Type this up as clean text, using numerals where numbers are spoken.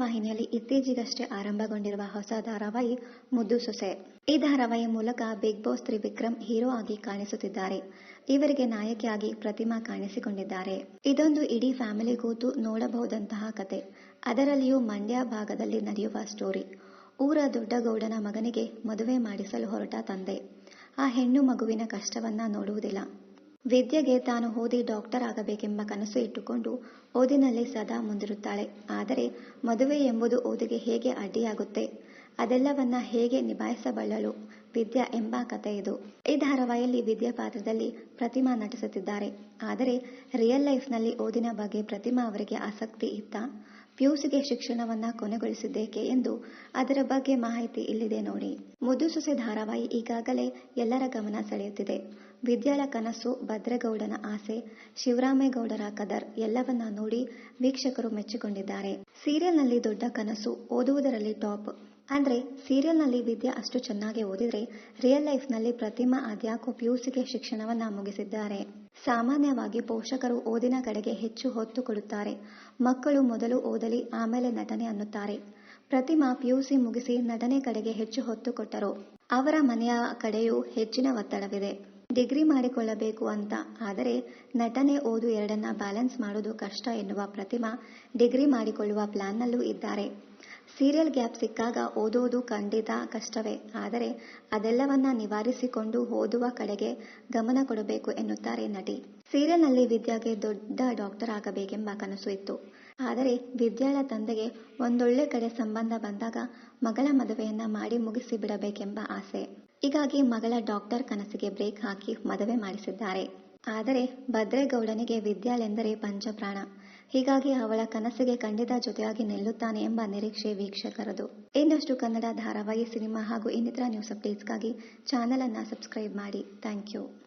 ವಾಹಿನಿಯಲ್ಲಿ ಇತ್ತೀಚೆಗಷ್ಟೇ ಆರಂಭಗೊಂಡಿರುವ ಹೊಸ ಧಾರಾವಾಹಿ ಮುದ್ದು ಸೊಸೆ. ಈ ಧಾರಾವಾಹಿ ಮೂಲಕ ಬಿಗ್ ಬಾಸ್ ತ್ರಿವಿಕ್ರಮ್ ಹೀರೋ ಆಗಿ ಕಾಣಿಸುತ್ತಿದ್ದಾರೆ. ಇವರಿಗೆ ನಾಯಕಿಯಾಗಿ ಪ್ರತಿಮಾ ಕಾಣಿಸಿಕೊಂಡಿದ್ದಾರೆ. ಇದೊಂದು ಇಡೀ ಫ್ಯಾಮಿಲಿ ಕೂತು ನೋಡಬಹುದಂತಹ ಕತೆ. ಅದರಲ್ಲಿಯೂ ಮಂಡ್ಯ ಭಾಗದಲ್ಲಿ ನಡೆಯುವ ಸ್ಟೋರಿ. ಊರ ದೊಡ್ಡ ಗೌಡನ ಮಗನಿಗೆ ಮದುವೆ ಮಾಡಿಸಲು ಹೊರಟ ತಂದೆ ಆ ಹೆಣ್ಣು ಮಗುವಿನ ಕಷ್ಟವನ್ನ ನೋಡುವುದಿಲ್ಲ. ವಿದ್ಯೆಗೆ ತಾನು ಓದಿ ಡಾಕ್ಟರ್ ಆಗಬೇಕೆಂಬ ಕನಸು ಇಟ್ಟುಕೊಂಡು ಓದಿನಲ್ಲಿ ಸದಾ ಮುಂದಿರುತ್ತಾಳೆ. ಆದರೆ ಮದುವೆ ಎಂಬುದು ಓದಿಗೆ ಹೇಗೆ ಅಡ್ಡಿಯಾಗುತ್ತೆ, ಅದೆಲ್ಲವನ್ನ ಹೇಗೆ ನಿಭಾಯಿಸಬಲ್ಲಳು ವಿದ್ಯಾ ಎಂಬ ಕತೆ ಇದು. ಈ ಧಾರಾವಾಹಿಯಲ್ಲಿ ವಿದ್ಯಾ ಪಾತ್ರದಲ್ಲಿ ಪ್ರತಿಮಾ ನಟಿಸುತ್ತಿದ್ದಾರೆ. ಆದರೆ ರಿಯಲ್ ಲೈಫ್ನಲ್ಲಿ ಓದಿನ ಬಗ್ಗೆ ಪ್ರತಿಮಾ ಅವರಿಗೆ ಆಸಕ್ತಿ ಇತ್ತ? ಪಿಯುಸಿಗೆ ಶಿಕ್ಷಣವನ್ನ ಕೊನೆಗೊಳಿಸಿದ್ದೇಕೆ ಎಂದು ಅದರ ಬಗ್ಗೆ ಮಾಹಿತಿ ಇಲ್ಲಿದೆ ನೋಡಿ. ಮುದ್ದು ಸೊಸೆ ಧಾರಾವಾಹಿ ಈಗಾಗಲೇ ಎಲ್ಲರ ಗಮನ ಸೆಳೆಯುತ್ತಿದೆ. ವಿದ್ಯಾಳ ಕನಸು, ಭದ್ರೇಗೌಡನ ಆಸೆ, ಶಿವರಾಮೇಗೌಡರ ಕದರ್ ಎಲ್ಲವನ್ನ ನೋಡಿ ವೀಕ್ಷಕರು ಮೆಚ್ಚಿಕೊಂಡಿದ್ದಾರೆ. ಸೀರಿಯಲ್ನಲ್ಲಿ ದೊಡ್ಡ ಕನಸು, ಓದುವುದರಲ್ಲಿ ಟಾಪ್. ಅಂದ್ರೆ ಸೀರಿಯಲ್ನಲ್ಲಿ ವಿದ್ಯಾ ಅಷ್ಟು ಚೆನ್ನಾಗಿ ಓದಿದ್ರೆ ರಿಯಲ್ ಲೈಫ್ನಲ್ಲಿ ಪ್ರತಿಮಾ ಅದ್ಯಾಕೋ ಪಿಯುಸಿಗೆ ಶಿಕ್ಷಣವನ್ನ ಮುಗಿಸಿದ್ದಾರೆ. ಸಾಮಾನ್ಯವಾಗಿ ಪೋಷಕರು ಓದಿನ ಕಡೆಗೆ ಹೆಚ್ಚು ಹೊತ್ತು ಕೊಡುತ್ತಾರೆ. ಮಕ್ಕಳು ಮೊದಲು ಓದಲಿ ಆಮೇಲೆ ನಟನೆ ಅನ್ನುತ್ತಾರೆ. ಪ್ರತಿಮಾ ಪಿಯುಸಿ ಮುಗಿಸಿ ನಟನೆ ಕಡೆಗೆ ಹೆಚ್ಚು ಹೊತ್ತು ಕೊಟ್ಟರು. ಅವರ ಮನೆಯ ಕಡೆಯೂ ಹೆಚ್ಚಿನ ಒತ್ತಡವಿದೆ. ಡಿಗ್ರಿ ಮಾಡಿಕೊಳ್ಳಬೇಕು ಅಂತ. ಆದರೆ ನಟನೆ, ಓದು ಎರಡನ್ನ ಬ್ಯಾಲೆನ್ಸ್ ಮಾಡೋದು ಕಷ್ಟ ಎನ್ನುವ ಪ್ರತಿಮಾ ಡಿಗ್ರಿ ಮಾಡಿಕೊಳ್ಳುವ ಪ್ಲಾನ್ನಲ್ಲೂ ಇದ್ದಾರೆ. ಸೀರಿಯಲ್ ಗ್ಯಾಪ್ ಸಿಕ್ಕಾಗ ಓದೋದು ಖಂಡಿತ ಕಷ್ಟವೇ. ಆದರೆ ಅದೆಲ್ಲವನ್ನ ನಿವಾರಿಸಿಕೊಂಡು ಓದುವ ಕಡೆಗೆ ಗಮನ ಕೊಡಬೇಕು ಎನ್ನುತ್ತಾರೆ ನಟಿ. ಸೀರಿಯಲ್ನಲ್ಲಿ ವಿದ್ಯಾಗೆ ದೊಡ್ಡ ಡಾಕ್ಟರ್ ಆಗಬೇಕೆಂಬ ಕನಸು ಇತ್ತು. ಆದರೆ ವಿದ್ಯಾಳ ತಂದೆಗೆ ಒಂದೊಳ್ಳೆ ಕಡೆ ಸಂಬಂಧ ಬಂದಾಗ ಮಗಳ ಮದುವೆಯನ್ನ ಮಾಡಿ ಮುಗಿಸಿ ಬಿಡಬೇಕೆಂಬ ಆಸೆ. ಹೀಗಾಗಿ ಮಗಳ ಡಾಕ್ಟರ್ ಕನಸಿಗೆ ಬ್ರೇಕ್ ಹಾಕಿ ಮದುವೆ ಮಾಡಿಸಿದ್ದಾರೆ. ಆದರೆ ಭದ್ರೇಗೌಡನಿಗೆ ವಿದ್ಯಾಳೆಂದರೆ ಪಂಚಪ್ರಾಣ. ಹೀಗಾಗಿ ಅವಳ ಕನಸಿಗೆ ಖಂಡಿತ ಜೊತೆಯಾಗಿ ನಿಲ್ಲುತ್ತಾನೆ ಎಂಬ ನಿರೀಕ್ಷೆ ವೀಕ್ಷಕರದು. ಇನ್ನಷ್ಟು ಕನ್ನಡ ಧಾರಾವಾಹಿ, ಸಿನಿಮಾ ಹಾಗೂ ಇನ್ನಿತರ ನ್ಯೂಸ್ ಅಪ್ಡೇಟ್ಸ್ಗಾಗಿ ಚಾನೆಲ್ ಅನ್ನ ಸಬ್ಸ್ಕ್ರೈಬ್ ಮಾಡಿ. Thank you.